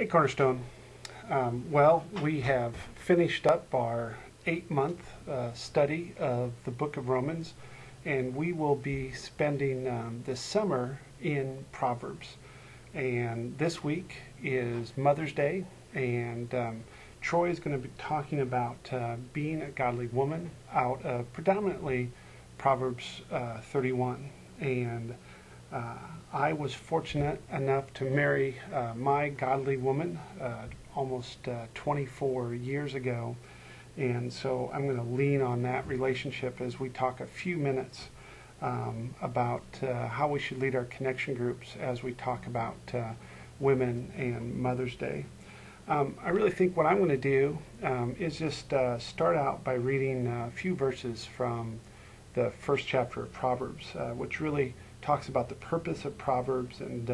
Hey Cornerstone. Well, we have finished up our 8-month study of the book of Romans, and we will be spending this summer in Proverbs. And this week is Mother's Day, and Troy is going to be talking about being a godly woman out of predominantly Proverbs 31. And I was fortunate enough to marry my godly woman almost 24 years ago, and so I'm going to lean on that relationship as we talk a few minutes about how we should lead our connection groups as we talk about women and Mother's Day. I really think what I'm going to do is just start out by reading a few verses from the first chapter of Proverbs, which really talks about the purpose of Proverbs, and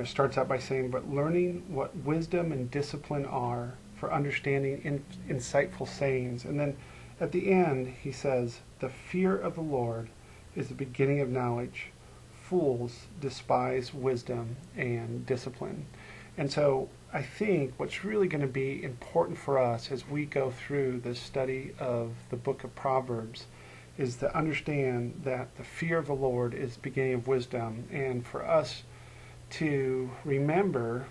starts out by saying, but learning what wisdom and discipline are, for understanding insightful sayings. And then at the end he says, the fear of the Lord is the beginning of knowledge. Fools despise wisdom and discipline. And so I think what's really going to be important for us as we go through this study of the book of Proverbs is to understand that the fear of the Lord is the beginning of wisdom, and for us to remember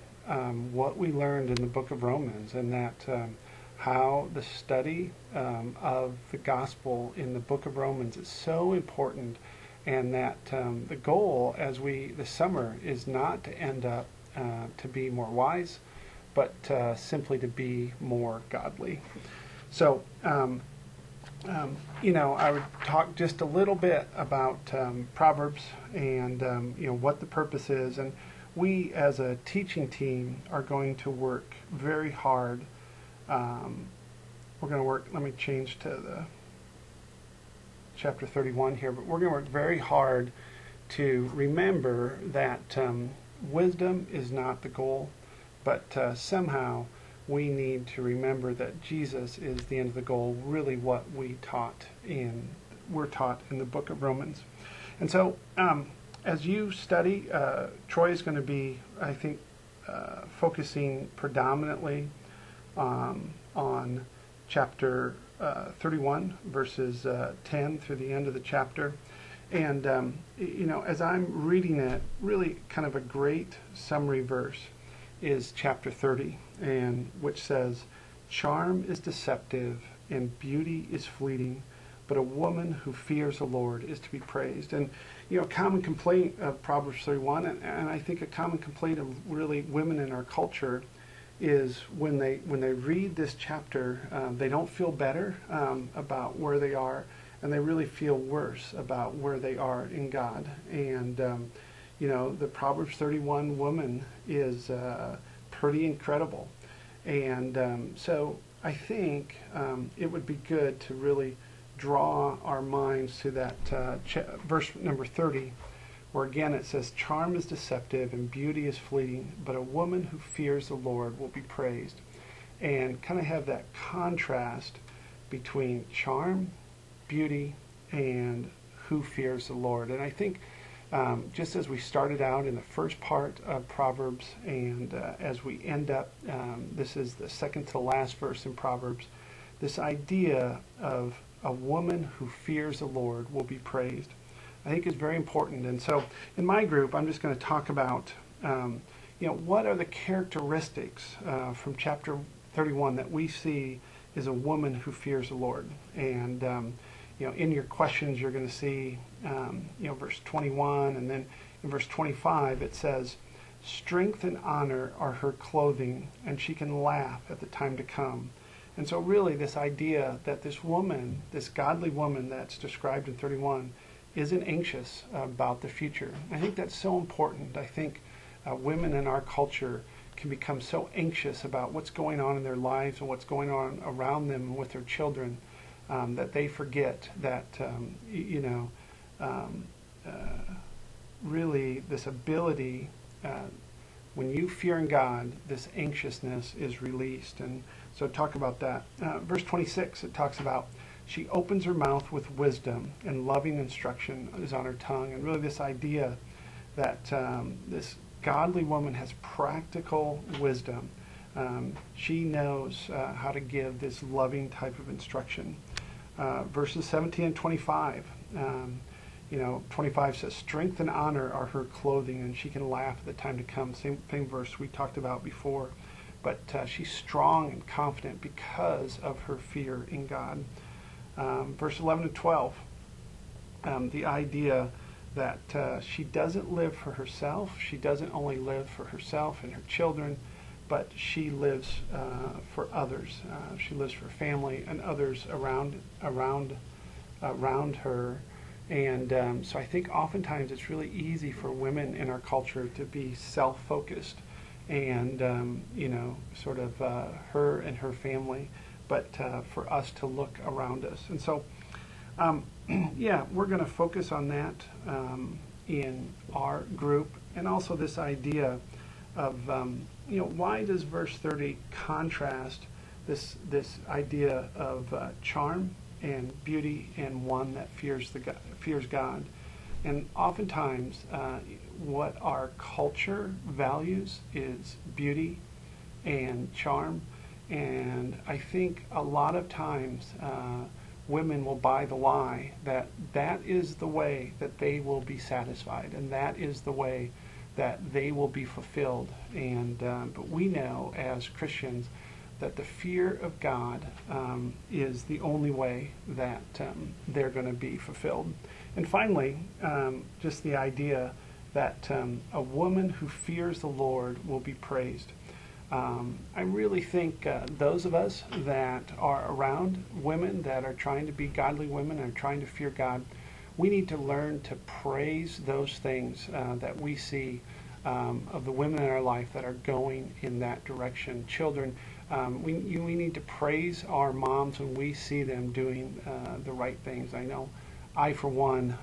what we learned in the book of Romans, and that how the study of the gospel in the book of Romans is so important, and that the goal this summer is not to end up to be more wise, but simply to be more godly. So I would talk just a little bit about Proverbs and what the purpose is. And we, as a teaching team, are going to work very hard. We're going to work. Let me change to the chapter 31 here. But we're going to work very hard to remember that wisdom is not the goal, but somehow we need to remember that Jesus is the end of the goal, really what we're taught in the book of Romans. And so as you study, Troy is going to be, I think, focusing predominantly on chapter 31, verses 10 through the end of the chapter. And, as I'm reading it, really kind of a great summary verse is chapter 30, and which says, charm is deceptive and beauty is fleeting, but a woman who fears the Lord is to be praised. And a common complaint of Proverbs 31, and I think a common complaint of really women in our culture, is when they read this chapter, they don't feel better about where they are, and they really feel worse about where they are in God. And the Proverbs 31 woman is pretty incredible. And so I think it would be good to really draw our minds to that verse number 30, where again it says, charm is deceptive and beauty is fleeting, but a woman who fears the Lord will be praised. And kind of have that contrast between charm, beauty, and who fears the Lord. And I think just as we started out in the first part of Proverbs, and as we end up, this is the second to the last verse in Proverbs, this idea of a woman who fears the Lord will be praised, I think is very important. And so in my group, I'm just going to talk about, what are the characteristics from chapter 31 that we see is a woman who fears the Lord. And in your questions, you're going to see, verse 21, and then in verse 25, it says, strength and honor are her clothing, and she can laugh at the time to come. And so really this idea that this woman, this godly woman that's described in 31, isn't anxious about the future. I think that's so important. I think women in our culture can become so anxious about what's going on in their lives and what's going on around them and with their children, that they forget that, really this ability, when you fear in God, this anxiousness is released. And so talk about that. Verse 26, it talks about, she opens her mouth with wisdom, and loving instruction is on her tongue. And really this idea that this godly woman has practical wisdom. She knows how to give this loving type of instruction. Verses 17 and 25. 25 says, strength and honor are her clothing, and she can laugh at the time to come. Same verse we talked about before. But she's strong and confident because of her fear in God. Verse 11 to 12, the idea that she doesn't live for herself. She doesn't only live for herself and her children, but she lives for others. She lives for family and others around her. And so I think oftentimes it's really easy for women in our culture to be self-focused and, sort of her and her family, but for us to look around us. And so, we're going to focus on that in our group, and also this idea of, why does verse 30 contrast this idea of charm and beauty and one that fears God. And oftentimes, what our culture values is beauty and charm. And I think a lot of times women will buy the lie that that is the way that they will be satisfied, and that is the way that they will be fulfilled. And but we know as Christians that the fear of God is the only way that they're going to be fulfilled. And finally, just the idea that a woman who fears the Lord will be praised. I really think those of us that are around women that are trying to be godly women and are trying to fear God, we need to learn to praise those things that we see of the women in our life that are going in that direction. Children, we need to praise our moms when we see them doing the right things. I know I, for one,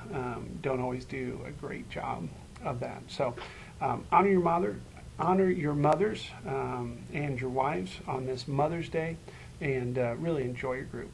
don't always do a great job of that. So honor your mothers and your wives on this Mother's Day, and really enjoy your group.